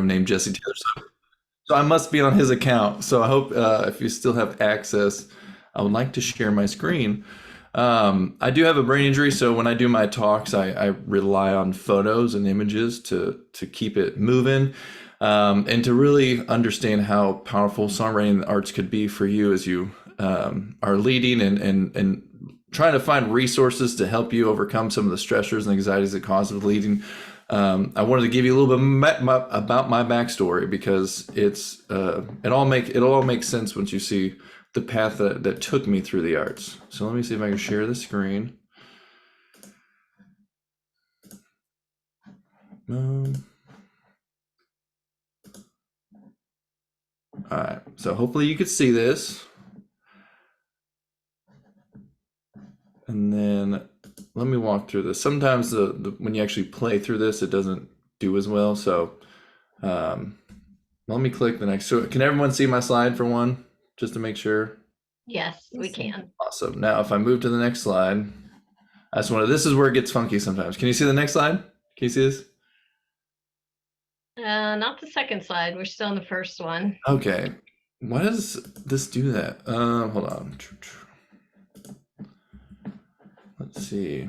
named Jesse Taylor. So I must be on his account. So I hope if you still have access, I would like to share my screen. I do have a brain injury, so when I do my talks, I rely on photos and images to keep it moving, and to really understand how powerful songwriting and the arts could be for you as you are leading and trying to find resources to help you overcome some of the stressors and anxieties that cause with leading. I wanted to give you a little bit about my backstory because it all makes sense once you see the path that took me through the arts. So let me see if I can share the screen. All right, so hopefully you could see this. And then let me walk through this. Sometimes when you actually play through this, it doesn't do as well. So let me click the next. So can everyone see my slide for one, just to make sure? Yes, we can. Awesome. Now, if I move to the next slide, this is where it gets funky sometimes. Can you see the next slide? Can you see this? Not the second slide. We're still in the first one. Okay. Why does this do that? Hold on. Let's see.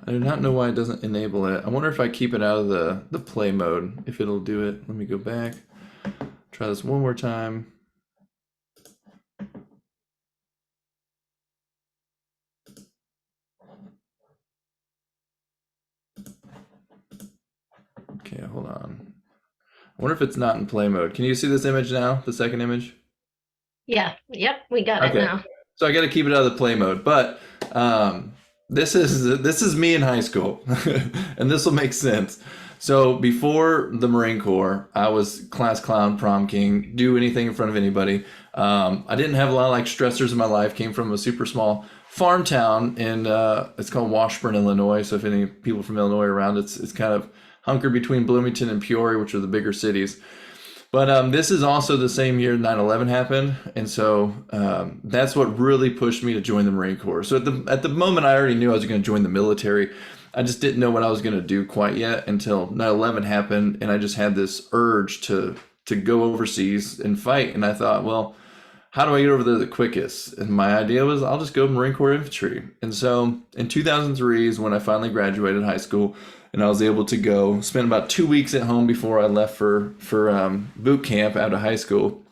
I do not know why it doesn't enable it. I wonder if I keep it out of the play mode, if it'll do it. Let me go back. Try this one more time. Okay, hold on. I wonder if it's not in play mode. Can you see this image now? The second image? Yeah. Yep. We got it now. So I got to keep it out of the play mode, but this is me in high school, and this will make sense. So before the Marine Corps, I was class clown, prom king, do anything in front of anybody. I didn't have a lot of like stressors in my life. Came from a super small farm town in it's called Washburn, Illinois. So if any people from Illinois are around, it's kind of hunkered between Bloomington and Peoria, which are the bigger cities. But this is also the same year 9/11 happened, and so that's what really pushed me to join the Marine Corps. So at the moment, I already knew I was going to join the military. I just didn't know what I was going to do quite yet until 9/11 happened, and I just had this urge to go overseas and fight. And I thought, well, how do I get over there the quickest? And my idea was I'll just go Marine Corps infantry. And so in 2003 is when I finally graduated high school, and I was able to go spend about 2 weeks at home before I left for boot camp out of high school.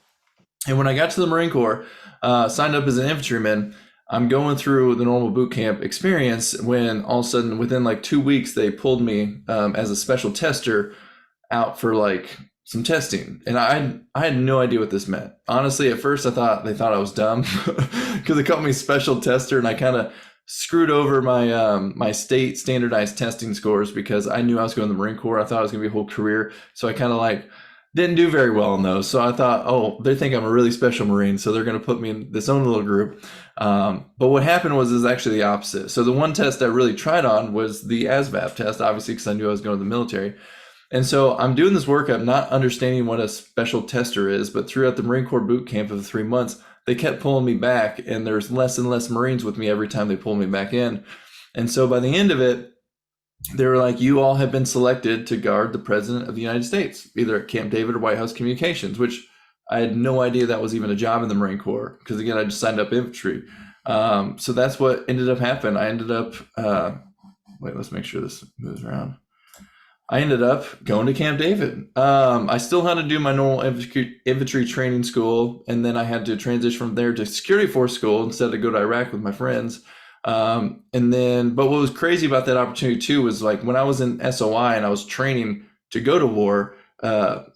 And when I got to the Marine Corps, signed up as an infantryman, I'm going through the normal boot camp experience when all of a sudden within like 2 weeks they pulled me as a special tester out for like some testing, and I had no idea what this meant. Honestly, at first I thought they thought I was dumb because they called me special tester, and I kind of screwed over my state standardized testing scores because I knew I was going to the Marine Corps. I thought it was going to be a whole career, so I kind of like didn't do very well in those. So I thought, oh, they think I'm a really special Marine, so they're going to put me in this own little group. But what happened is actually the opposite. So the one test I really tried on was the ASVAB test, obviously because I knew I was going to the military. And so I'm doing this workup, not understanding what a special tester is, but throughout the Marine Corps boot camp of the 3 months, they kept pulling me back, and there's less and less Marines with me every time they pull me back in. And so by the end of it, they were like, you all have been selected to guard the President of the United States, either at Camp David or White House Communications, which I had no idea that was even a job in the Marine Corps, because again, I just signed up infantry. So that's what ended up happening. I ended up, wait, let's make sure this moves around. I ended up going to Camp David. I still had to do my normal infantry training school, and then I had to transition from there to security force school instead of go to Iraq with my friends. But what was crazy about that opportunity too was like when I was in SOI and I was training to go to war,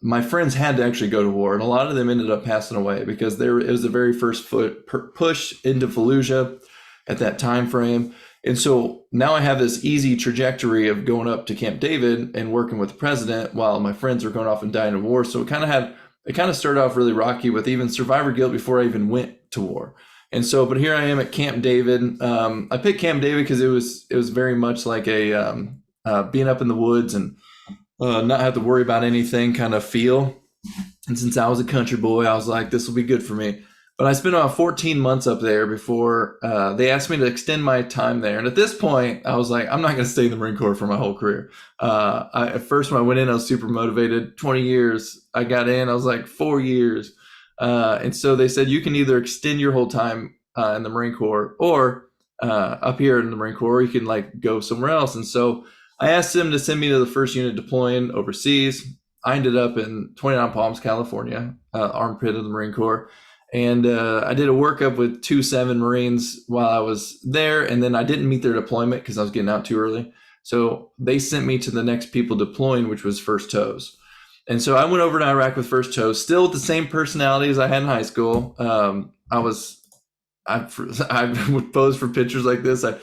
my friends had to actually go to war, and a lot of them ended up passing away because it was the very first push into Fallujah at that time frame. And so now I have this easy trajectory of going up to Camp David and working with the president while my friends are going off and dying in war. So it kind of started off really rocky with even survivor guilt before I even went to war. And so, but here I am at Camp David. I picked Camp David because it was very much like a being up in the woods and not have to worry about anything kind of feel. And since I was a country boy, I was like, this will be good for me. But I spent about 14 months up there before they asked me to extend my time there. And at this point, I was like, I'm not going to stay in the Marine Corps for my whole career. At first, when I went in, I was super motivated. 20 years. I got in, I was like 4 years. And so they said, you can either extend your whole time in the Marine Corps or up here in the Marine Corps, you can like go somewhere else. And so I asked them to send me to the first unit deploying overseas. I ended up in 29 Palms, California, armpit of the Marine Corps. And I did a workup with 2-7 Marines while I was there. And then I didn't meet their deployment because I was getting out too early. So they sent me to the next people deploying, which was First Toes. And so I went over to Iraq with First Toes, still with the same personality as I had in high school. I would pose for pictures like this. I'm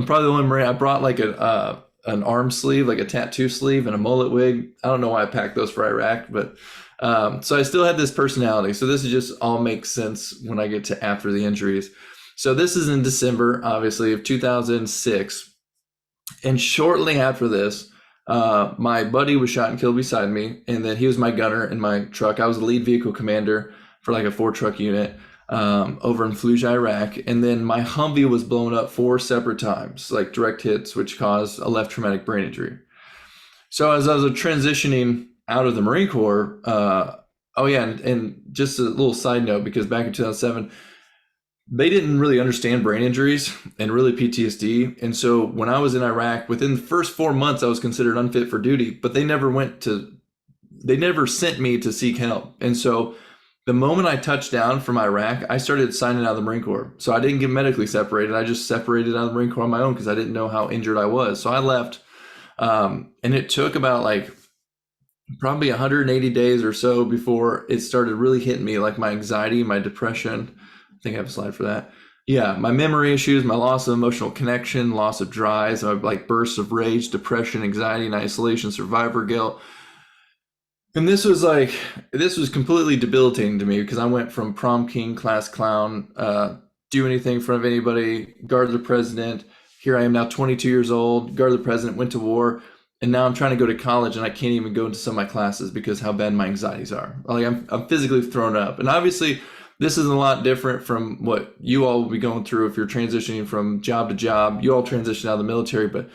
probably the only Marine. I brought like an arm sleeve, like a tattoo sleeve and a mullet wig. I don't know why I packed those for Iraq, but so I still had this personality. So this is just all makes sense when I get to after the injuries. So this is in December, obviously, of 2006. And shortly after this, my buddy was shot and killed beside me. And then he was my gunner in my truck. I was the lead vehicle commander for like a 4-truck unit over in Fallujah, Iraq. And then my Humvee was blown up 4 separate times, like direct hits, which caused a left traumatic brain injury. So as I was transitioning out of the Marine Corps, and just a little side note, because back in 2007, they didn't really understand brain injuries and really PTSD. And so when I was in Iraq, within the first 4 months, I was considered unfit for duty, but they never sent me to seek help. And so the moment I touched down from Iraq, I started signing out of the Marine Corps. So I didn't get medically separated. I just separated out of the Marine Corps on my own because I didn't know how injured I was. So I left. And it took about like probably 180 days or so before it started really hitting me, like my anxiety, my depression. I think I have a slide for that. Yeah, my memory issues, my loss of emotional connection, loss of drive, like bursts of rage, depression, anxiety, and isolation, survivor guilt. And this was completely debilitating to me because I went from prom king, class clown, do anything in front of anybody, guard the president. Here I am now 22 years old, guard the president, went to war. And now I'm trying to go to college and I can't even go into some of my classes because how bad my anxieties are. Like I'm physically thrown up. And obviously this is a lot different from what you all will be going through if you're transitioning from job to job. You all transition out of the military, but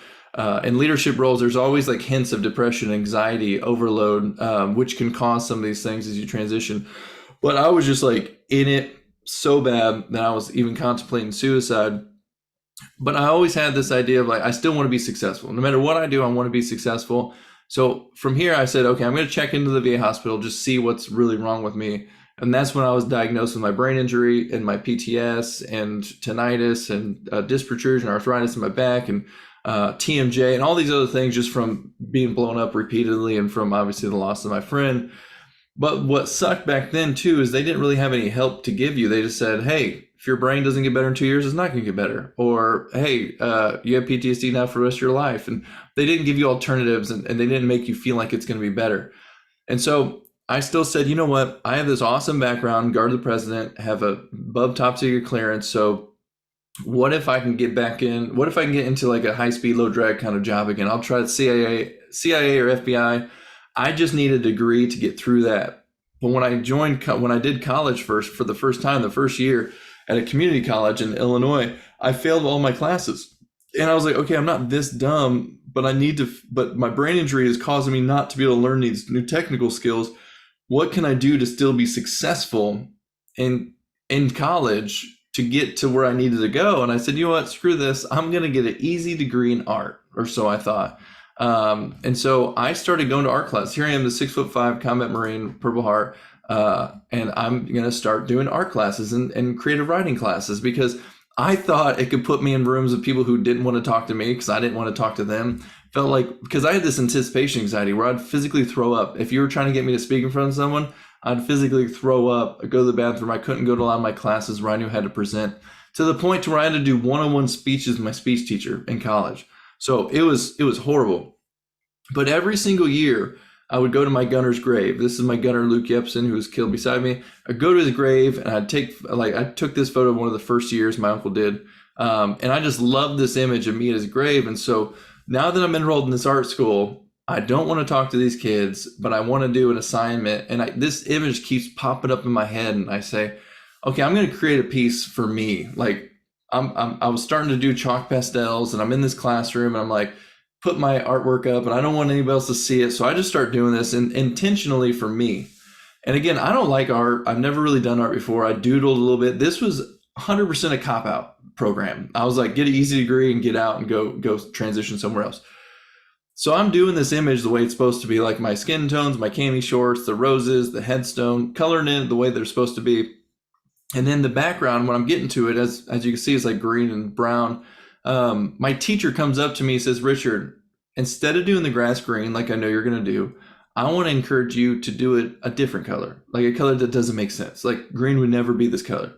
in leadership roles, there's always like hints of depression, anxiety, overload, which can cause some of these things as you transition. But I was just like in it so bad that I was even contemplating suicide. But I always had this idea of like, I still want to be successful. No matter what I do, I want to be successful. So from here, I said, okay, I'm going to check into the VA hospital, just see what's really wrong with me. And that's when I was diagnosed with my brain injury and my PTS and tinnitus and disc protrusion, arthritis in my back and TMJ and all these other things just from being blown up repeatedly and from obviously the loss of my friend. But what sucked back then too is they didn't really have any help to give you. They just said, hey, if your brain doesn't get better in 2 years, it's not going to get better. Or, hey, you have PTSD now for the rest of your life. And they didn't give you alternatives and they didn't make you feel like it's going to be better. And so I still said, you know what? I have this awesome background, guard the president, have a above top secret clearance. So what if I can get back in? What if I can get into like a high speed, low drag kind of job again? I'll try the CIA or FBI. I just need a degree to get through that. But when I did college for the first time, the first year at a community college in Illinois, I failed all my classes. And I was like, okay, I'm not this dumb, but but my brain injury is causing me not to be able to learn these new technical skills. What can I do to still be successful in college to get to where I needed to go? And I said, you know what, screw this. I'm going to get an easy degree in art, or so I thought. And so I started going to art class. Here I am, the 6'5" combat Marine, Purple Heart. And I'm going to start doing art classes and creative writing classes because I thought it could put me in rooms with people who didn't want to talk to me because I didn't want to talk to them. Felt like, because I had this anticipation anxiety where I'd physically throw up. If you were trying to get me to speak in front of someone, I'd physically throw up, I'd go to the bathroom. I couldn't go to a lot of my classes where I knew how to present, to the point to where I had to do one-on-one speeches with my speech teacher in college. So it was horrible. But every single year, I would go to my gunner's grave. This is my gunner, Luke Yepson, who was killed beside me. I'd go to his grave and I took this photo one of the first years my uncle did. And I just loved this image of me at his grave. And so now that I'm enrolled in this art school, I don't want to talk to these kids, but I want to do an assignment. And this image keeps popping up in my head. And I say, okay, I'm going to create a piece for me. Like I was starting to do chalk pastels, and I'm in this classroom, and I'm like, put my artwork up, and I don't want anybody else to see it. So I just start doing this intentionally for me. And again, I don't like art. I've never really done art before. I doodled a little bit. This was 100% a cop-out program. I was like, get an easy degree and get out and go transition somewhere else. So I'm doing this image the way it's supposed to be, like my skin tones, my cami shorts, the roses, the headstone, coloring it the way they're supposed to be. And then the background, when I'm getting to it, as you can see, it's like green and brown. My teacher comes up to me and says, Richard, instead of doing the grass green like I know you're going to do, I want to encourage you to do it a different color, like a color that doesn't make sense. Like green would never be this color.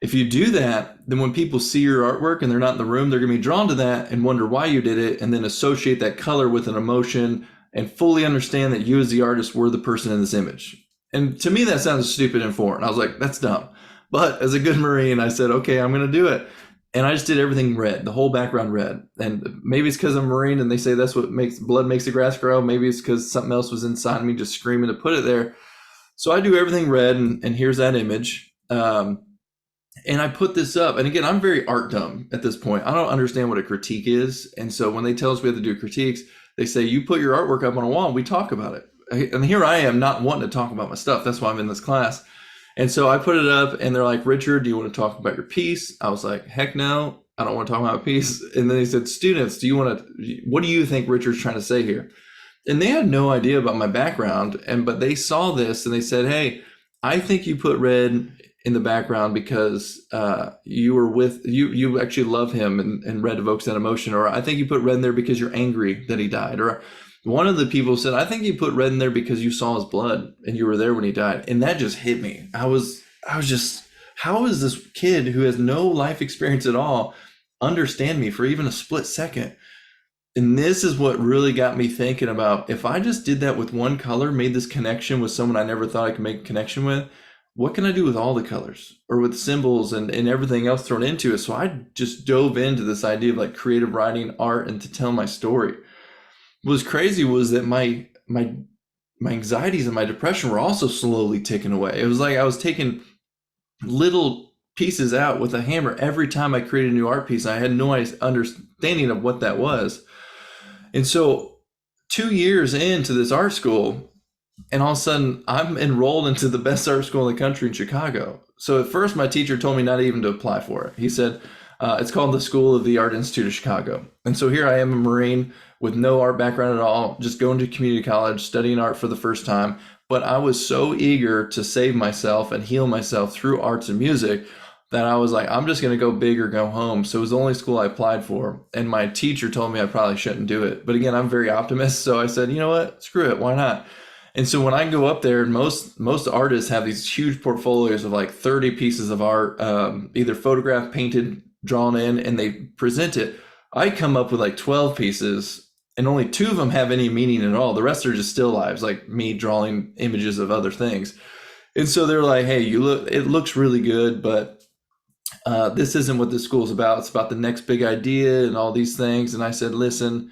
If you do that, then when people see your artwork and they're not in the room, they're going to be drawn to that and wonder why you did it, and then associate that color with an emotion and fully understand that you as the artist were the person in this image. And to me, that sounds stupid and foreign. I was like, that's dumb. But as a good Marine, I said, okay, I'm going to do it. And I just did everything red, the whole background red. And maybe it's because I'm a Marine and they say that's what makes blood makes the grass grow. Maybe it's because something else was inside me just screaming to put it there. So I do everything red, and here's that image. And I put this up. And again, I'm very art dumb at this point. I don't understand what a critique is. And so when they tell us we have to do critiques, they say, you put your artwork up on a wall and we talk about it. And here I am not wanting to talk about my stuff. That's why I'm in this class. And so I put it up and they're like, Richard, do you want to talk about your piece? I was like, heck no, I don't want to talk about my piece. And then they said, students, what do you think Richard's trying to say here? And they had no idea about my background. But they saw this and they said, hey, I think you put red in the background because you were with, you actually love him, and red evokes that emotion. Or I think you put red in there because you're angry that he died. Or one of the people said, I think you put red in there because you saw his blood and you were there when he died. And that just hit me. I was just, how is this kid who has no life experience at all understand me for even a split second? And this is what really got me thinking about, if I just did that with one color, made this connection with someone I never thought I could make a connection with, what can I do with all the colors or with symbols and everything else thrown into it? So I just dove into this idea of like creative writing, art, and to tell my story. What was crazy was that my anxieties and my depression were also slowly ticking away. It was like I was taking little pieces out with a hammer every time I created a new art piece. I had no understanding of what that was. And so 2 years into this art school, and all of a sudden I'm enrolled into the best art school in the country in Chicago. So at first my teacher told me not even to apply for it. He said, it's called the School of the Art Institute of Chicago. And so here I am, a Marine with no art background at all, just going to community college, studying art for the first time. But I was so eager to save myself and heal myself through arts and music that I was like, I'm just going to go big or go home. So it was the only school I applied for. And my teacher told me I probably shouldn't do it. But again, I'm very optimist. So I said, you know what, screw it. Why not? And so when I go up there, most artists have these huge portfolios of like 30 pieces of art, either photographed, painted, drawn in, and they present it. I come up with like 12 pieces, and only 2 of them have any meaning at all. The rest are just still lives, like me drawing images of other things. And so they're like, hey, it looks really good, but this isn't what this school's about. It's about the next big idea and all these things. And I said, listen,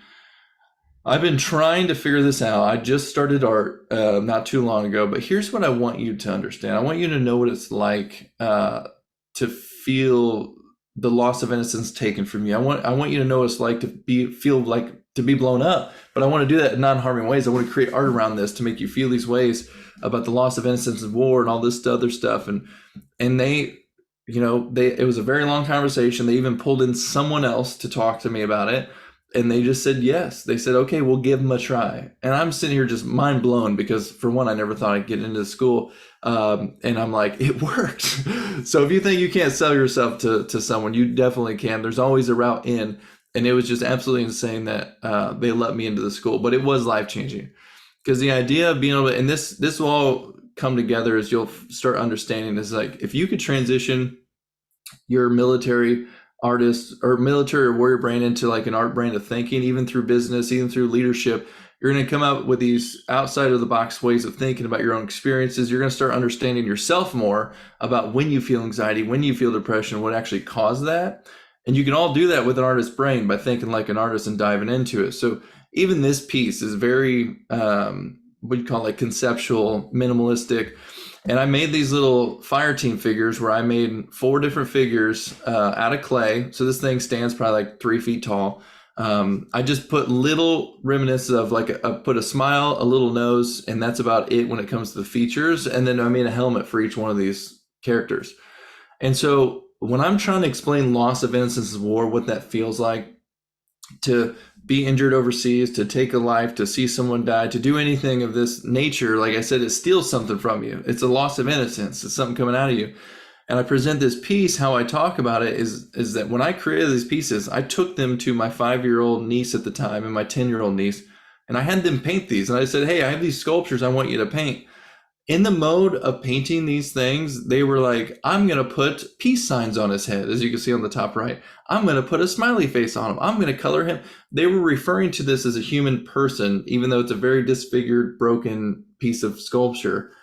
I've been trying to figure this out. I just started art not too long ago, but here's what I want you to understand. I want you to know what it's like to feel the loss of innocence taken from you. I want you to know what it's like to be blown up, but I want to do that in non-harming ways. I want to create art around this to make you feel these ways about the loss of innocence in war and all this other stuff. And they, it was a very long conversation. They even pulled in someone else to talk to me about it. And they just said yes. They said, okay, we'll give them a try. And I'm sitting here just mind blown because, for one, I never thought I'd get into school. And I'm like, it worked. So if you think you can't sell yourself to someone, you definitely can. There's always a route in. And it was just absolutely insane that they let me into the school. But it was life-changing, because the idea of being able to, and this will all come together as you'll start understanding, is like, if you could transition your military artist or military or warrior brain into like an art brain of thinking, even through business, even through leadership, you're going to come up with these outside of the box ways of thinking about your own experiences. You're going to start understanding yourself more about when you feel anxiety, when you feel depression, what actually caused that. And you can all do that with an artist's brain by thinking like an artist and diving into it. So even this piece is very, what you call like conceptual, minimalistic. And I made these little fire team figures where I made 4 different figures out of clay. So this thing stands probably like 3 feet tall. I just put little reminiscences of like put a smile, a little nose, and that's about it when it comes to the features. And then I made a helmet for each one of these characters. And so when I'm trying to explain loss of innocence of war, what that feels like, to be injured overseas, to take a life, to see someone die, to do anything of this nature, like I said, it steals something from you. It's a loss of innocence. It's something coming out of you. And I present this piece, how I talk about it is that when I created these pieces, I took them to my 5-year-old niece at the time and my 10-year-old niece, and I had them paint these. And I said, hey, I have these sculptures I want you to paint. In the mode of painting these things, they were like, I'm going to put peace signs on his head, as you can see on the top right. I'm going to put a smiley face on him. I'm going to color him. They were referring to this as a human person, even though it's a very disfigured, broken piece of sculpture.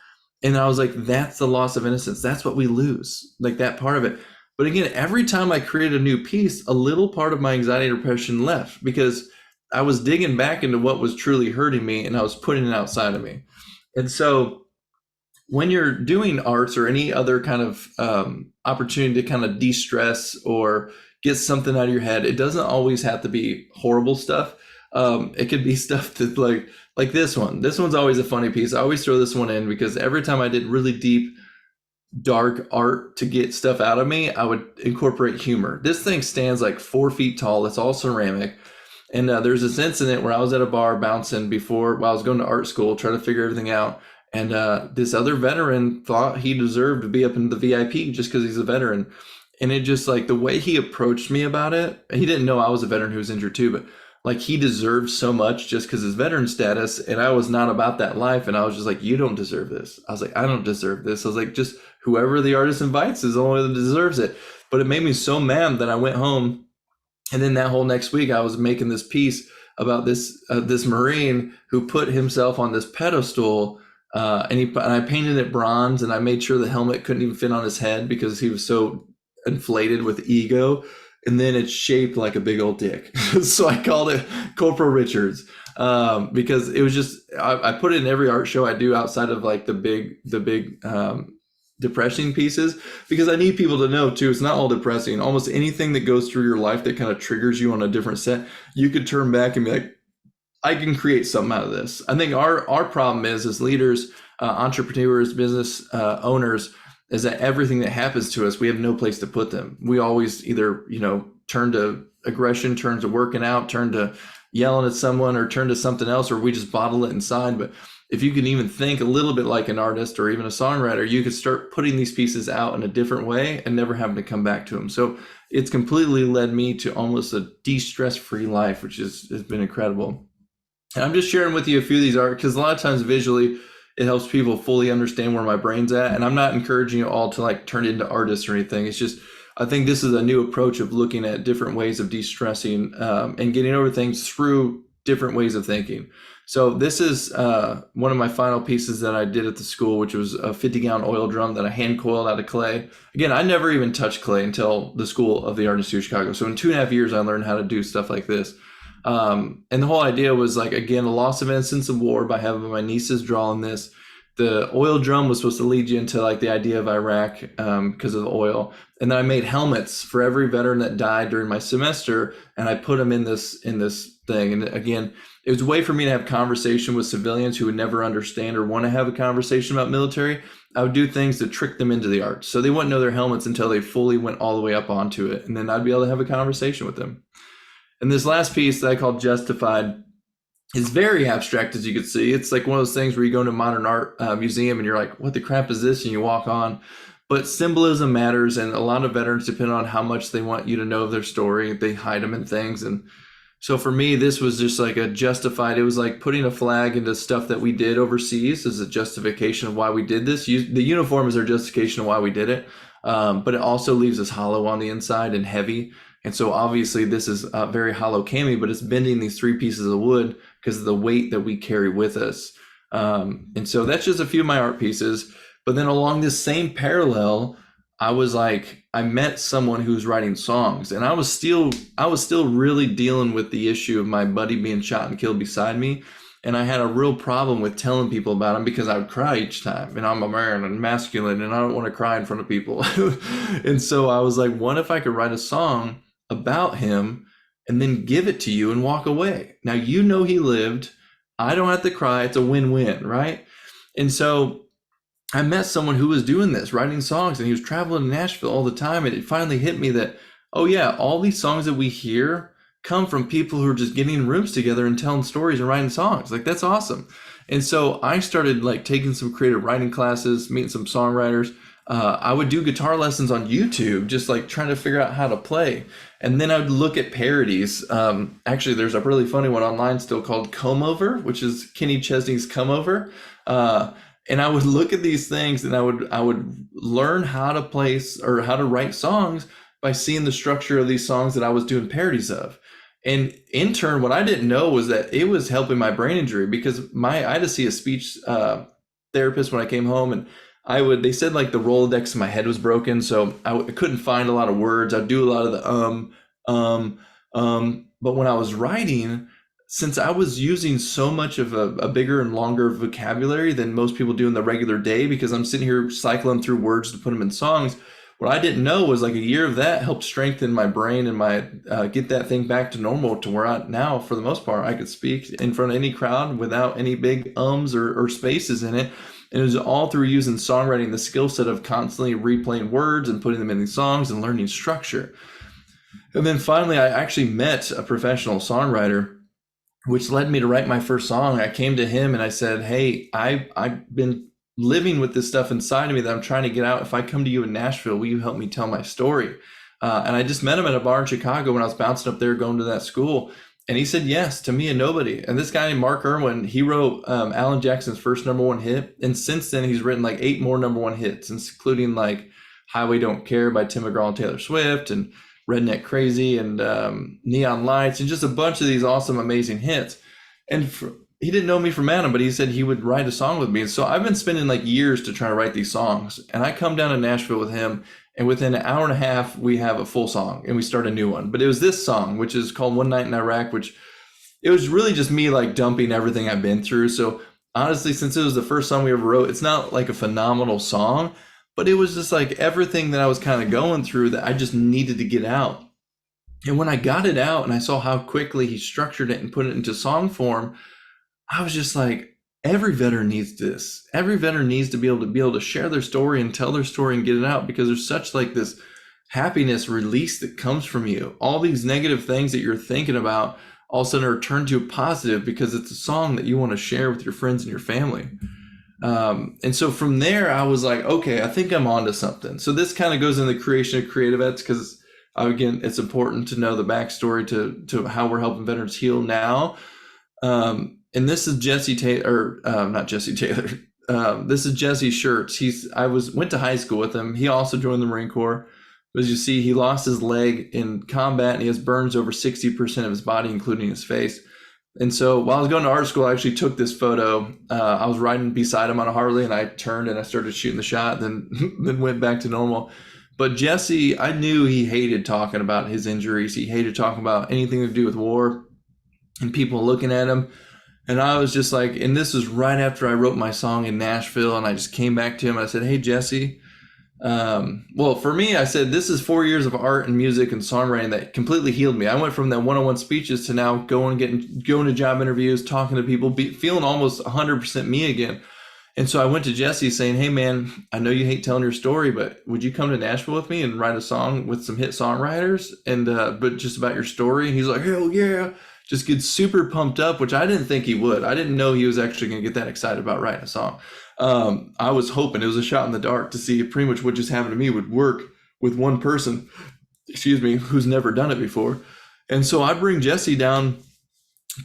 And I was like, that's the loss of innocence. That's what we lose, like that part of it. But again, every time I created a new piece, a little part of my anxiety and depression left, because I was digging back into what was truly hurting me and I was putting it outside of me. And so when you're doing arts or any other kind of opportunity to kind of de-stress or get something out of your head, it doesn't always have to be horrible stuff. It could be stuff that like this one. This one's always a funny piece. I always throw this one in because every time I did really deep, dark art to get stuff out of me, I would incorporate humor. This thing stands like 4 feet tall. It's all ceramic. And there's this incident where I was at a bar bouncing while I was going to art school, trying to figure everything out. And this other veteran thought he deserved to be up in the VIP just because he's a veteran. And it just like the way he approached me about it, he didn't know I was a veteran who was injured too, but like he deserved so much just because his veteran status. And I was not about that life. And I was just like, you don't deserve this. I was like, I don't deserve this. I was like, just whoever the artist invites is the only one that deserves it. But it made me so mad that I went home. And then that whole next week, I was making this piece about this Marine who put himself on this pedestal. And I painted it bronze, and I made sure the helmet couldn't even fit on his head because he was so inflated with ego. And then it's shaped like a big old dick. So I called it Corporal Richards because it was just, I put it in every art show I do outside of like the big depressing pieces, because I need people to know too, it's not all depressing. Almost anything that goes through your life that kind of triggers you on a different set, you could turn back and be like, I can create something out of this. I think our problem is as leaders, entrepreneurs, business owners, is that everything that happens to us, we have no place to put them. We always either, turn to aggression, turn to working out, turn to yelling at someone, or turn to something else, or we just bottle it inside. But if you can even think a little bit like an artist or even a songwriter, you could start putting these pieces out in a different way and never having to come back to them. So it's completely led me to almost a de-stress free life, which has been incredible. And I'm just sharing with you a few of these art because a lot of times visually it helps people fully understand where my brain's at. And I'm not encouraging you all to like turn into artists or anything. It's just, I think this is a new approach of looking at different ways of de-stressing and getting over things through different ways of thinking. So this is one of my final pieces that I did at the school, which was a 50-gallon oil drum that I hand coiled out of clay. Again, I never even touched clay until the School of the Art Institute of Chicago. So in 2.5 years, I learned how to do stuff like this. And the whole idea was like, again, a loss of innocence of war by having my nieces drawing this. The oil drum was supposed to lead you into like the idea of Iraq because of the oil. And then I made helmets for every veteran that died during my semester, and I put them in this thing. And again, it was a way for me to have conversation with civilians who would never understand or want to have a conversation about military. I would do things to trick them into the art. So they wouldn't know their helmets until they fully went all the way up onto it. And then I'd be able to have a conversation with them. And this last piece that I call Justified is very abstract, as you can see. It's like one of those things where you go into a modern art museum and you're like, what the crap is this? And you walk on. But symbolism matters. And a lot of veterans, depending on how much they want you to know of their story, they hide them in things. And so for me, this was just like a justified. It was like putting a flag into stuff that we did overseas as a justification of why we did this. The uniform is our justification of why we did it. But it also leaves us hollow on the inside and heavy. And so obviously this is very hollow cami, but it's bending these 3 pieces of wood because of the weight that we carry with us. And so that's just a few of my art pieces. But then along this same parallel, I was like, I met someone who's writing songs, and I was still really dealing with the issue of my buddy being shot and killed beside me. And I had a real problem with telling people about him because I would cry each time. And I'm a man and masculine and I don't want to cry in front of people. And so I was like, what if I could write a song about him and then give it to you and walk away? Now, you know, he lived. I don't have to cry. It's a win-win, right? And so I met someone who was doing this, writing songs, and he was traveling to Nashville all the time. And it finally hit me that, oh yeah, all these songs that we hear come from people who are just getting in rooms together and telling stories and writing songs. Like, that's awesome. And so I started like taking some creative writing classes, meeting some songwriters. I would do guitar lessons on YouTube, just like trying to figure out how to play. And then I would look at parodies. Actually, there's a really funny one online still called Come Over, which is Kenny Chesney's Come Over. And I would look at these things and I would learn how to play or how to write songs by seeing the structure of these songs that I was doing parodies of. And in turn, what I didn't know was that it was helping my brain injury, because I had to see a speech therapist when I came home, and they said like the Rolodex in my head was broken. So I couldn't find a lot of words. I'd do a lot of the but when I was writing, since I was using so much of a bigger and longer vocabulary than most people do in the regular day, because I'm sitting here cycling through words to put them in songs, what I didn't know was like a year of that helped strengthen my brain and my get that thing back to normal, to where now, for the most part, I could speak in front of any crowd without any big ums or spaces in it. And it was all through using songwriting, the skill set of constantly replaying words and putting them in these songs and learning structure. And then finally, I actually met a professional songwriter, which led me to write my first song. I came to him and I said, hey, I've been living with this stuff inside of me that I'm trying to get out. If I come to you in Nashville, will you help me tell my story? And I just met him at a bar in Chicago when I was bouncing up there going to that school. And he said yes to me and nobody. And this guy named Mark Irwin, he wrote Alan Jackson's first #1 hit. And since then, he's written like 8 more #1 hits, including like Highway Don't Care by Tim McGraw and Taylor Swift, and Redneck Crazy, and Neon Lights, and just a bunch of these awesome, amazing hits. And he didn't know me from Adam, but he said he would write a song with me. And so I've been spending like years to try to write these songs. And I come down to Nashville with him, and within an hour and a half, we have a full song and we start a new one. But it was this song, which is called One Night in Iraq, which it was really just me like dumping everything I've been through. So honestly, since it was the first song we ever wrote, it's not like a phenomenal song, but it was just like everything that I was kind of going through that I just needed to get out. And when I got it out and I saw how quickly he structured it and put it into song form, I was just like, every veteran needs this. Every veteran needs to be able to share their story and tell their story and get it out, because there's such like this happiness release that comes from you. All these negative things that you're thinking about all of a sudden are turned to a positive because it's a song that you want to share with your friends and your family. And so from there, I was like, okay, I think I'm onto something. So this kind of goes in the creation of Creative Vets, because again, it's important to know the backstory to how we're helping veterans heal now. And this is Jesse Taylor, not Jesse Taylor. This is Jesse Shirts. Went to high school with him. He also joined the Marine Corps. As you see, he lost his leg in combat, and he has burns over 60% of his body, including his face. And so while I was going to art school, I actually took this photo. I was riding beside him on a Harley, and I turned and I started shooting the shot, then went back to normal. But Jesse, I knew he hated talking about his injuries. He hated talking about anything to do with war and people looking at him. And I was just like, and this was right after I wrote my song in Nashville, and I just came back to him and I said, hey, Jesse, well, for me, I said, this is 4 years of art and music and songwriting that completely healed me. I went from that one-on-one speeches to now going to job interviews, talking to people, feeling almost 100% me again. And so I went to Jesse saying, hey, man, I know you hate telling your story, but would you come to Nashville with me and write a song with some hit songwriters and but just about your story? And he's like, hell yeah. Just gets super pumped up, which I didn't think he would. I didn't know he was actually going to get that excited about writing a song. I was hoping it was a shot in the dark to see if pretty much what just happened to me would work with one person, who's never done it before. And so I bring Jesse down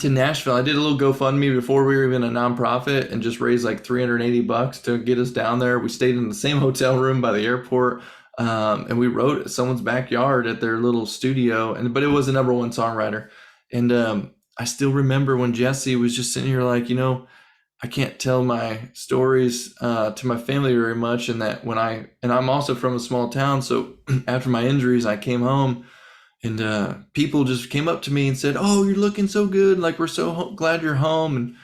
to Nashville. I did a little GoFundMe before we were even a nonprofit and just raised like $380 to get us down there. We stayed in the same hotel room by the airport. And we wrote at someone's backyard at their little studio. But it was a #1 songwriter. And I still remember when Jesse was just sitting here like, I can't tell my stories to my family very much. And that and I'm also from a small town. So after my injuries, I came home and people just came up to me and said, oh, you're looking so good. Like, we're so glad you're home. And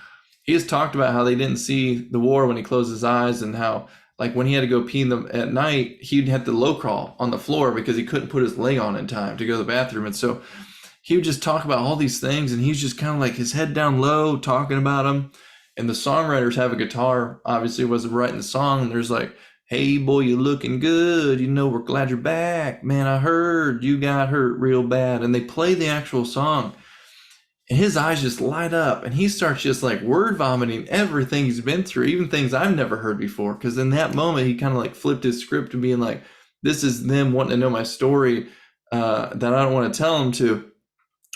he has talked about how they didn't see the war when he closed his eyes, and how like when he had to go pee in them at night, he'd have to low crawl on the floor because he couldn't put his leg on in time to go to the bathroom. And so he would just talk about all these things, and he's just kind of like his head down low talking about them. And the songwriters have a guitar, obviously was writing the song, and there's like, hey boy, you looking good, you know, we're glad you're back, man, I heard you got hurt real bad. And they play the actual song, and his eyes just light up, and he starts just like word vomiting everything he's been through, even things I've never heard before. Because in that moment, he kind of like flipped his script to being like, this is them wanting to know my story that I don't want to tell them, to,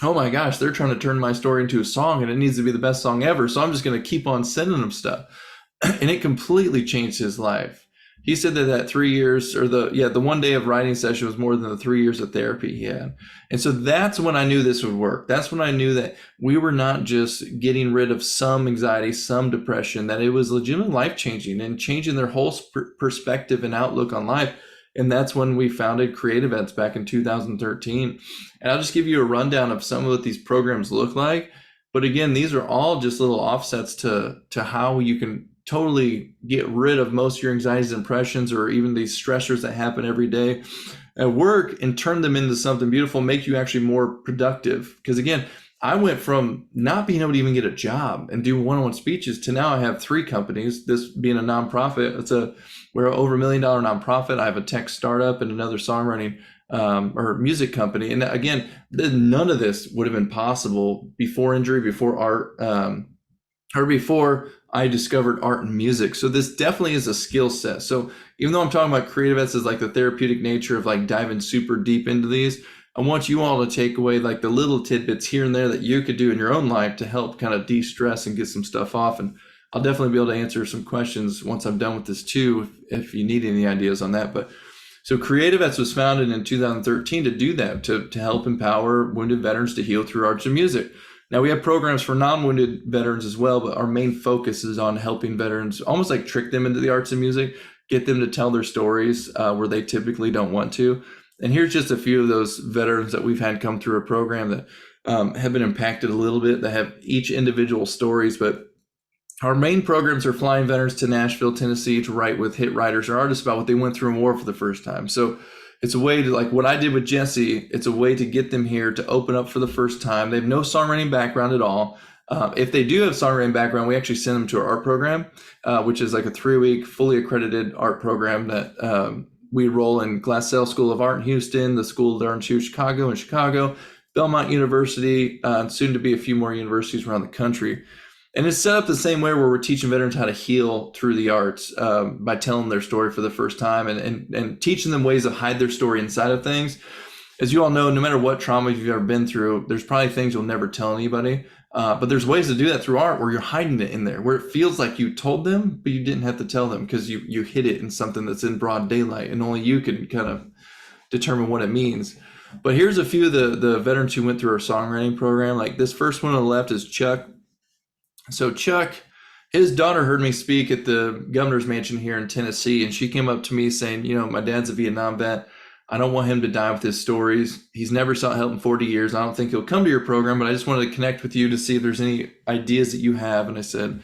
oh my gosh, they're trying to turn my story into a song, and it needs to be the best song ever. So I'm just going to keep on sending them stuff. And it completely changed his life. He said that 3 years, or the 1 day of writing session was more than the 3 years of therapy he had. And so that's when I knew this would work. That's when I knew that we were not just getting rid of some anxiety, some depression, that it was legitimately life-changing and changing their whole perspective and outlook on life. And that's when we founded Creative Events back in 2013. And I'll just give you a rundown of some of what these programs look like. But again, these are all just little offsets to how you can totally get rid of most of your anxieties and depressions, or even these stressors that happen every day at work, and turn them into something beautiful, make you actually more productive. Because again, I went from not being able to even get a job and do one-on-one speeches to now I have 3 companies, this being a nonprofit. We're an over $1 million nonprofit. I have a tech startup and another songwriting or music company. And again, none of this would have been possible before injury, before art, or before I discovered art and music. So this definitely is a skill set. So even though I'm talking about Creative Events as like the therapeutic nature of like diving super deep into these, I want you all to take away like the little tidbits here and there that you could do in your own life to help kind of de-stress and get some stuff off. And I'll definitely be able to answer some questions once I'm done with this too, if you need any ideas on that. But so Creative Events was founded in 2013 to do that, to help empower wounded veterans to heal through arts and music. Now we have programs for non-wounded veterans as well, but our main focus is on helping veterans almost like trick them into the arts and music, get them to tell their stories where they typically don't want to. And here's just a few of those veterans that we've had come through a program that have been impacted a little bit, that have each individual stories. But our main programs are flying veterans to Nashville, Tennessee to write with hit writers or artists about what they went through in war for the first time. So it's a way to, like what I did with Jesse, it's a way to get them here to open up for the first time. They have no songwriting background at all. If they do have songwriting background, we actually send them to our art program, which is like a 3-week fully accredited art program that we roll in Glassell School of Art in Houston, the School of Art in Chicago, Belmont University, and soon to be a few more universities around the country. And it's set up the same way, where we're teaching veterans how to heal through the arts by telling their story for the first time, and teaching them ways to hide their story inside of things. As you all know, no matter what trauma you've ever been through, there's probably things you'll never tell anybody. But there's ways to do that through art, where you're hiding it in there, where it feels like you told them, but you didn't have to tell them, because you hid it in something that's in broad daylight, and only you can kind of determine what it means. But here's a few of the veterans who went through our songwriting program. Like this first one on the left is Chuck. So Chuck, his daughter heard me speak at the governor's mansion here in Tennessee, and she came up to me saying, you know, my dad's a Vietnam vet. I don't want him to die with his stories. He's never sought help in 40 years. I don't think he'll come to your program, but I just wanted to connect with you to see if there's any ideas that you have. And I said,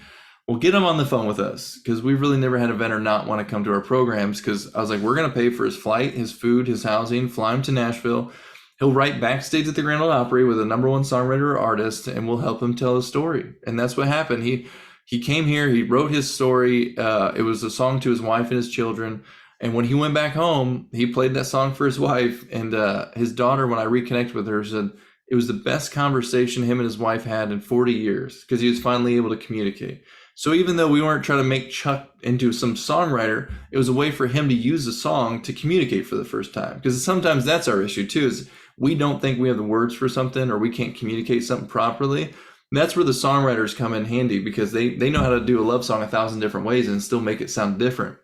well, get him on the phone with us, because we've really never had a veteran not want to come to our programs. Because I was like, we're going to pay for his flight, his food, his housing, fly him to Nashville. He'll write backstage at the Grand Ole Opry with a #1 songwriter or artist, and we'll help him tell his story. And that's what happened. He came here, he wrote his story. It was a song to his wife and his children. And when he went back home, he played that song for his wife. And his daughter, when I reconnected with her, said it was the best conversation him and his wife had in 40 years, because he was finally able to communicate. So even though we weren't trying to make Chuck into some songwriter, it was a way for him to use the song to communicate for the first time. Because sometimes that's our issue too, is we don't think we have the words for something, or we can't communicate something properly. And that's where the songwriters come in handy, because they know how to do a love song 1,000 different ways and still make it sound different.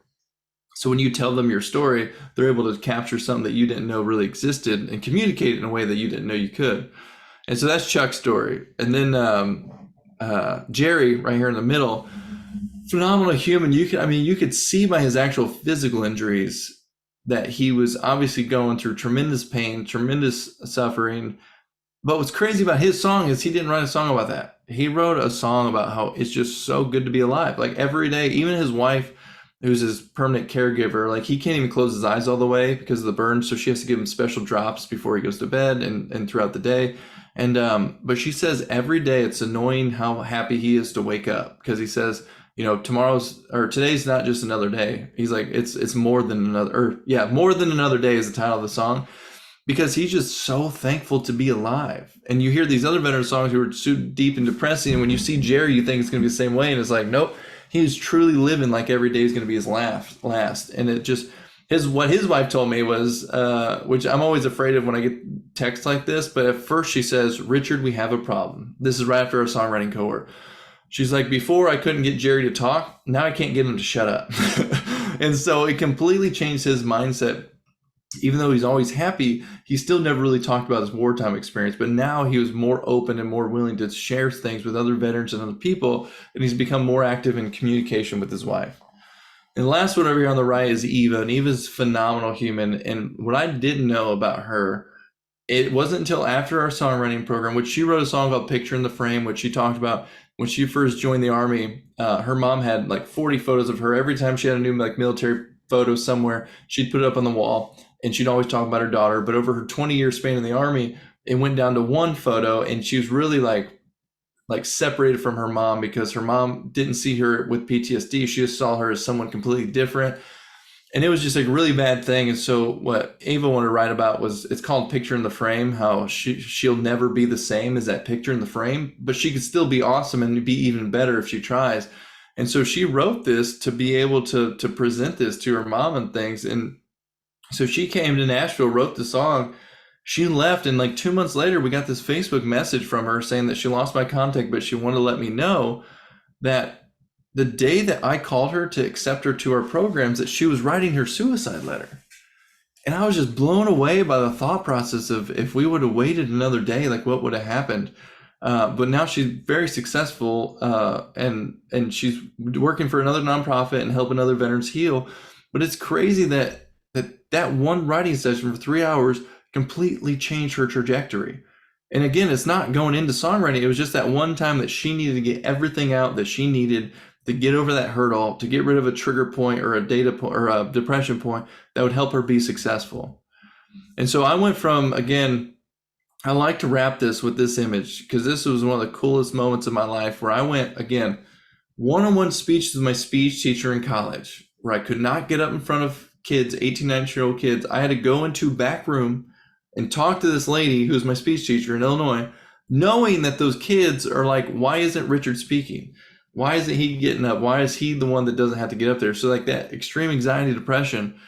So when you tell them your story, they're able to capture something that you didn't know really existed and communicate it in a way that you didn't know you could. And so that's Chuck's story. And then Jerry, right here in the middle, phenomenal human. You could see by his actual physical injuries that he was obviously going through tremendous pain, tremendous suffering. But what's crazy about his song is he didn't write a song about that. he wrote a song about how it's just so good to be alive. Like every day, even his wife, who's his permanent caregiver, like he can't even close his eyes all the way because of the burn. So she has to give him special drops before he goes to bed and throughout the day. And but she says every day it's annoying how happy he is to wake up, because he says, you know, today's not just another day. He's like, it's more than another, or yeah, more than another day is the title of the song, because he's just so thankful to be alive. And you hear these other veteran songs who are so deep and depressing, and when you see Jerry, you think it's going to be the same way, and it's like, nope, he's truly living like every day is going to be his last. And it just, what his wife told me was, which I'm always afraid of when I get texts like this, but at first she says, Richard, we have a problem. This is right after our songwriting cohort. She's like, before I couldn't get Jerry to talk, now I can't get him to shut up. And so it completely changed his mindset. Even though he's always happy, he still never really talked about his wartime experience, but now he was more open and more willing to share things with other veterans and other people, and he's become more active in communication with his wife. And the last one over here on the right is Eva, and Eva's a phenomenal human. And what I didn't know about her, it wasn't until after our songwriting program, which she wrote a song called Picture in the Frame, which she talked about when she first joined the Army. Her mom had like 40 photos of her. Every time she had a new like military photo somewhere, she'd put it up on the wall, and she'd always talk about her daughter. But over her 20-year span in the Army, it went down to one photo, and she was really like separated from her mom, because her mom didn't see her with PTSD. She just saw her as someone completely different. And it was just a really bad thing. And so what Ava wanted to write about was, it's called Picture in the Frame, how she'll never be the same as that picture in the frame, but she could still be awesome and be even better if she tries. And so she wrote this to be able to present this to her mom and things. And so she came to Nashville, wrote the song. She left, and like 2 months later, we got this Facebook message from her saying that she lost my contact, but she wanted to let me know that the day that I called her to accept her to our programs, that she was writing her suicide letter. And I was just blown away by the thought process of, if we would have waited another day, like what would have happened? But now she's very successful, and she's working for another nonprofit and helping other veterans heal. But it's crazy that one writing session for 3 hours completely changed her trajectory. And again, it's not going into songwriting. It was just that one time that she needed to get everything out that she needed to get over that hurdle, to get rid of a trigger point or a data point or a depression point that would help her be successful. And so I went from, again, I like to wrap this with this image, because this was one of the coolest moments of my life, where I went, again, one-on-one speech with my speech teacher in college, where I could not get up in front of kids, 18, 19-year-old kids. I had to go into a back room and talk to this lady who was my speech teacher in Illinois, knowing that those kids are like, why isn't Richard speaking? Why isn't he getting up? Why is he the one that doesn't have to get up there? So like that extreme anxiety, depression,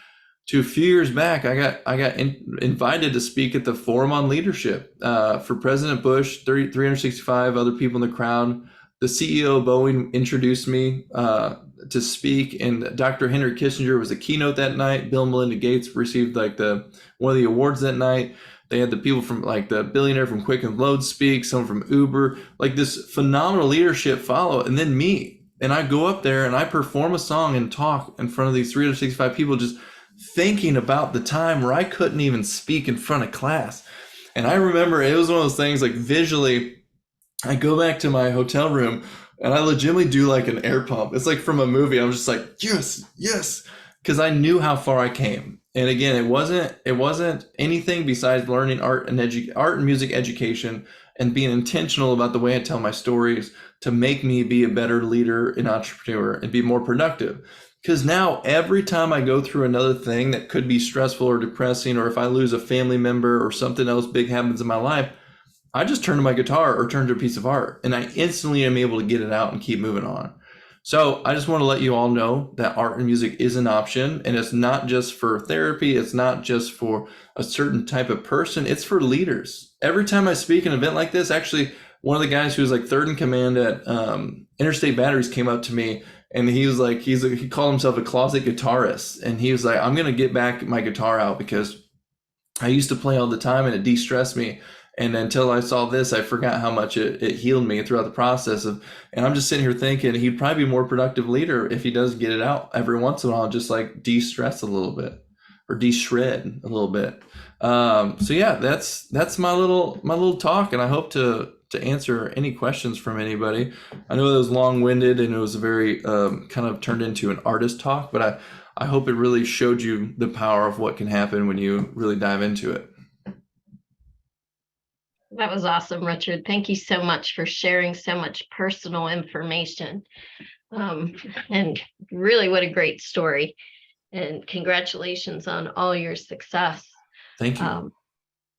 to a few years back, I got invited to speak at the Forum on Leadership for President Bush, 365 other people in the crowd. The CEO of Boeing introduced me to speak, and Dr. Henry Kissinger was a keynote that night. Bill and Melinda Gates received like one of the awards that night. They had the people from like the billionaire from Quick and Load speak, someone from Uber, like this phenomenal leadership follow, and then me. And I go up there and I perform a song and talk in front of these 365 people, just thinking about the time where I couldn't even speak in front of class. And I remember it was one of those things, like visually, I go back to my hotel room and I legitimately do like an air pump. It's like from a movie. I'm just like, yes, because I knew how far I came. And again, it wasn't anything besides learning art and music education and being intentional about the way I tell my stories to make me be a better leader and entrepreneur and be more productive. Because now every time I go through another thing that could be stressful or depressing, or if I lose a family member or something else big happens in my life, I just turn to my guitar or turn to a piece of art, and I instantly am able to get it out and keep moving on. So I just want to let you all know that art and music is an option, and it's not just for therapy. It's not just for a certain type of person. It's for leaders. Every time I speak at an event like this, actually, one of the guys who was like third in command at Interstate Batteries came up to me, and he was like, he called himself a closet guitarist. And he was like, I'm going to get back my guitar out because I used to play all the time and it de-stressed me. And until I saw this, I forgot how much it healed me throughout the process of, and I'm just sitting here thinking he'd probably be a more productive leader if he does get it out every once in a while, just like de-stress a little bit or de-shred a little bit. So yeah, that's my little talk. And I hope to to answer any questions from anybody. I know it was long-winded and it was very kind of turned into an artist talk, but I hope it really showed you the power of what can happen when you really dive into it. That was awesome, Richard. Thank you so much for sharing so much personal information. And really, what a great story. And congratulations on all your success. Thank you.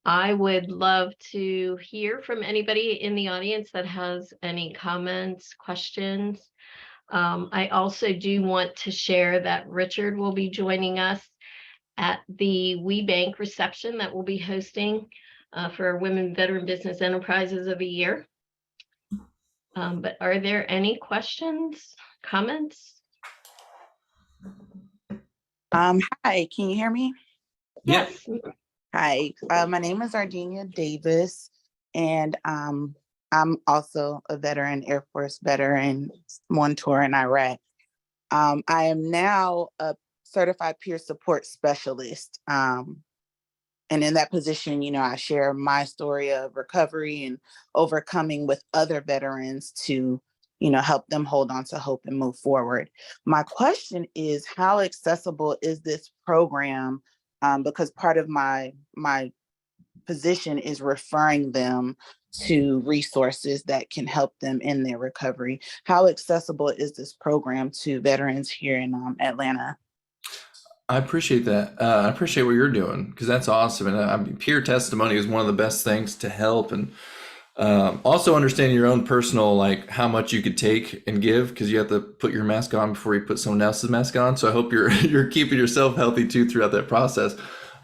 I would love to hear from anybody in the audience that has any comments, questions. I also do want to share that Richard will be joining us at the WeBank reception that we'll be hosting for our Women Veteran Business Enterprises of the Year. But are there any questions, comments? Hi, can you hear me? Yes. Hi, my name is Argenia Davis, and I'm also a veteran, Air Force veteran, one tour in Iraq. I am now a certified peer support specialist. And in that position, I share my story of recovery and overcoming with other veterans to, help them hold on to hope and move forward. My question is, how accessible is this program? Because part of my position is referring them to resources that can help them in their recovery. How accessible is this program to veterans here in Atlanta? I appreciate that. I appreciate what you're doing because that's awesome. And peer testimony is one of the best things to help. And also understanding your own personal, like how much you could take and give, because you have to put your mask on before you put someone else's mask on. So I hope you're keeping yourself healthy too throughout that process.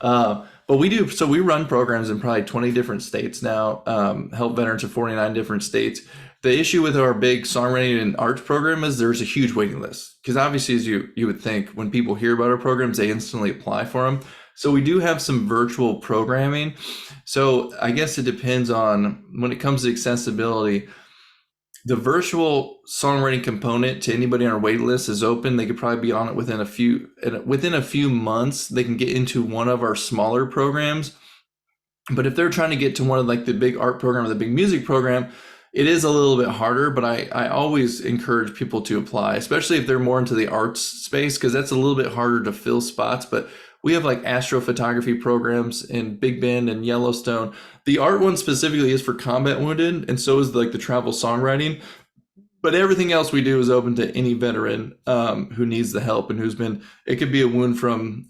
But we run programs in probably 20 different states now, help veterans in 49 different states. The issue with our big songwriting and arts program is there's a huge waiting list, because obviously, as you would think, when people hear about our programs, they instantly apply for them. So we do have some virtual programming. So I guess it depends on, when it comes to accessibility, the virtual songwriting component to anybody on our wait list is open. They could probably be on it within a few months. They can get into one of our smaller programs. But if they're trying to get to one of like the big art program or the big music program, it is a little bit harder, but I always encourage people to apply, especially if they're more into the arts space, because that's a little bit harder to fill spots. But we have like astrophotography programs in Big Bend and Yellowstone. The art one specifically is for combat wounded, and so is like the travel songwriting. But everything else we do is open to any veteran who needs the help and it could be a wound from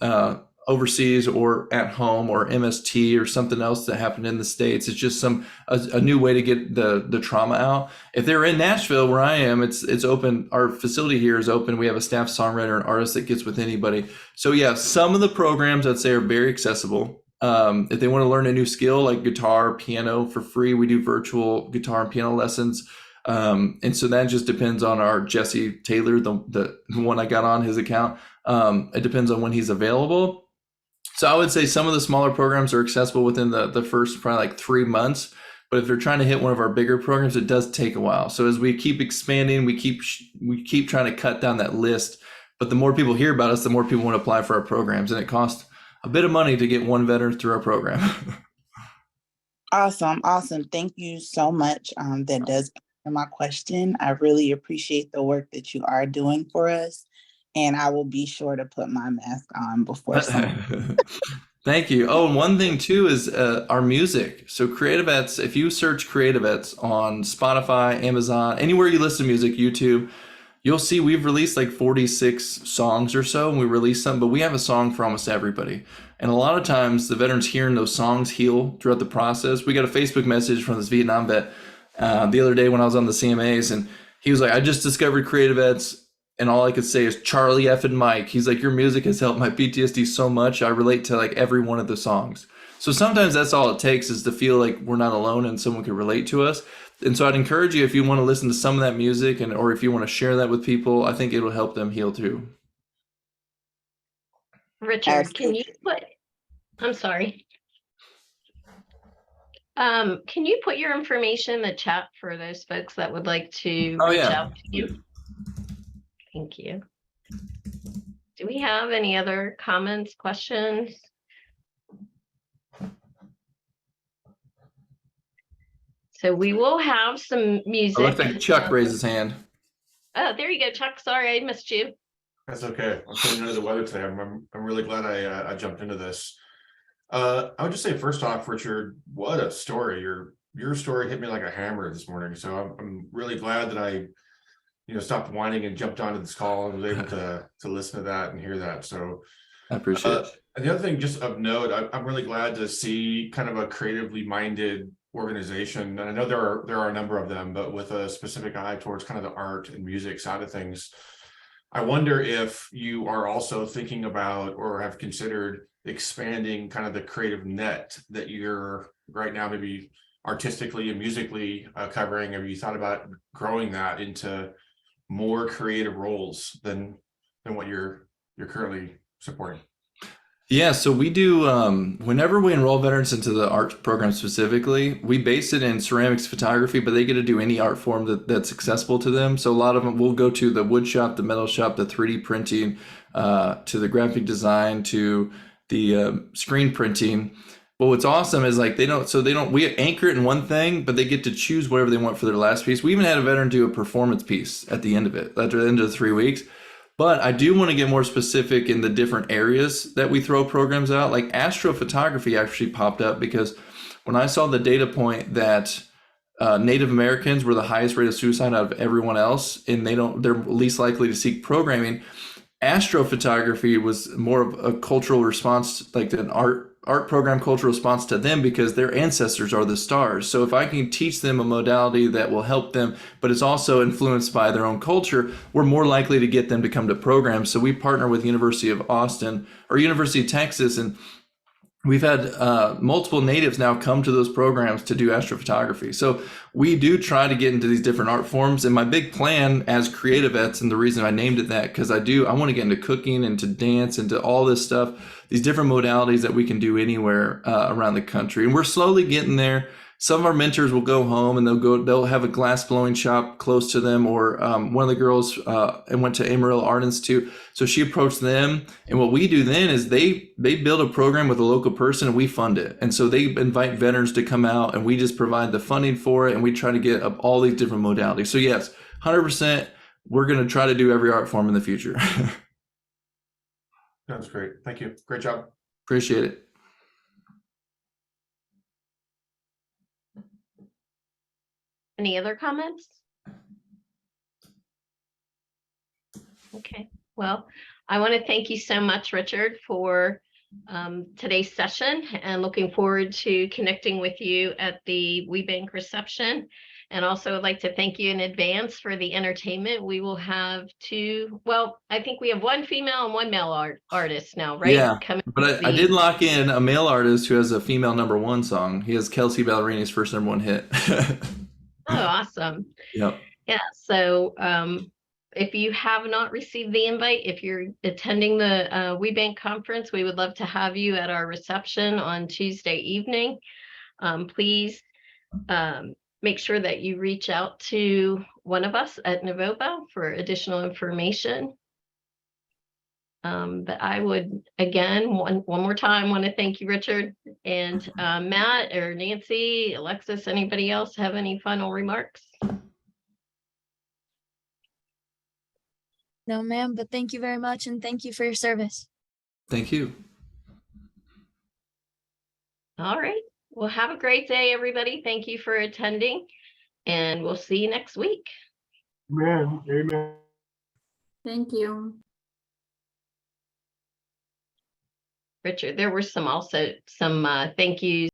overseas or at home or MST or something else that happened in the States. It's just a new way to get the trauma out. If they're in Nashville, where I am, it's open. Our facility here is open. We have a staff songwriter and artist that gets with anybody. So yeah, some of the programs I'd say are very accessible. If they want to learn a new skill like guitar, piano for free, we do virtual guitar and piano lessons. And so that just depends on our Jesse Taylor, the one I got on his account. It depends on when he's available. So I would say some of the smaller programs are accessible within the first probably like 3 months. But if they're trying to hit one of our bigger programs, it does take a while. So as we keep expanding, we keep trying to cut down that list. But the more people hear about us, the more people want to apply for our programs. And it costs a bit of money to get one veteran through our program. Awesome. Thank you so much. That does answer my question. I really appreciate the work that you are doing for us. And I will be sure to put my mask on before some. Thank you. Oh, and one thing too is our music. So Creative Vets, if you search Creative Vets on Spotify, Amazon, anywhere you listen to music, YouTube, you'll see we've released like 46 songs or so, and we release some, but we have a song for almost everybody. And a lot of times the veterans hearing those songs heal throughout the process. We got a Facebook message from this Vietnam vet the other day when I was on the CMAs, and he was like, I just discovered Creative Vets, and all I could say is Charlie F and Mike. He's like, your music has helped my PTSD so much. I relate to like every one of the songs. So sometimes that's all it takes, is to feel like we're not alone and someone can relate to us. And so I'd encourage you, if you want to listen to some of that music or if you want to share that with people, I think it'll help them heal too. Richard, I'm sorry. Can you put your information in the chat for those folks that would like to reach out to you? Thank you. Do we have any other comments, questions? So we will have some music. I looked like Chuck raised his hand. Oh, there you go, Chuck. Sorry, I missed you. That's okay. I'm feeling under the weather today. I'm really glad I jumped into this. I would just say first off, Richard, what a story. Your story hit me like a hammer this morning. So I'm really glad that I stopped whining and jumped onto this call and was able to listen to that and hear that. So I appreciate it. and the other thing, just of note, I'm really glad to see kind of a creatively minded organization. And I know there are a number of them, but with a specific eye towards kind of the art and music side of things. I wonder if you are also thinking about or have considered expanding kind of the creative net that you're right now maybe artistically and musically covering. Have you thought about growing that into more creative roles than what you're currently supporting? Yeah, so we do, whenever we enroll veterans into the art program specifically, we base it in ceramics photography, but they get to do any art form that's accessible to them. So a lot of them will go to the wood shop, the metal shop, the 3D printing, to the graphic design, to the screen printing. But what's awesome is like we anchor it in one thing, but they get to choose whatever they want for their last piece. We even had a veteran do a performance piece at the end of it, at the end of the 3 weeks. But I do want to get more specific in the different areas that we throw programs out. Like astrophotography actually popped up because when I saw the data point that Native Americans were the highest rate of suicide out of everyone else, and they're least likely to seek programming. Astrophotography was more of a cultural response, like an art program cultural response to them, because their ancestors are the stars. So if I can teach them a modality that will help them, but it's also influenced by their own culture, we're more likely to get them to come to programs. So we partner with University of Austin or University of Texas, and we've had multiple natives now come to those programs to do astrophotography. So we do try to get into these different art forms. And my big plan as creative vets, and the reason I named it that, because I want to get into cooking, into dance, into all this stuff, these different modalities that we can do anywhere around the country. And we're slowly getting there. Some of our mentors will go home and they'll have a glass blowing shop close to them, or one of the girls went to Amarillo Art Institute. So she approached them, and what we do then is they build a program with a local person and we fund it. And so they invite veterans to come out and we just provide the funding for it, and we try to get up all these different modalities. So yes, 100%, we're going to try to do every art form in the future. Sounds great. Thank you. Great job. Appreciate it. Any other comments? Okay, well, I want to thank you so much, Richard, for today's session, and looking forward to connecting with you at the WeBank reception. And also I'd like to thank you in advance for the entertainment. We will have I think we have one female and one male artist now, right? Yeah, but I did lock in a male artist who has a female #1 song. He has Kelsey Ballerini's first #1 hit. Oh, awesome. Yep. Yeah, so if you have not received the invite, if you're attending the WeBank conference, we would love to have you at our reception on Tuesday evening. Please make sure that you reach out to one of us at NaVOBA for additional information. But I would, again, one more time, want to thank you, Richard, and Matt or Nancy, Alexis, anybody else have any final remarks? No, ma'am, but thank you very much, and thank you for your service. Thank you. All right. Well, have a great day, everybody. Thank you for attending, and we'll see you next week. Amen. Amen. Thank you. Richard, there were some thank yous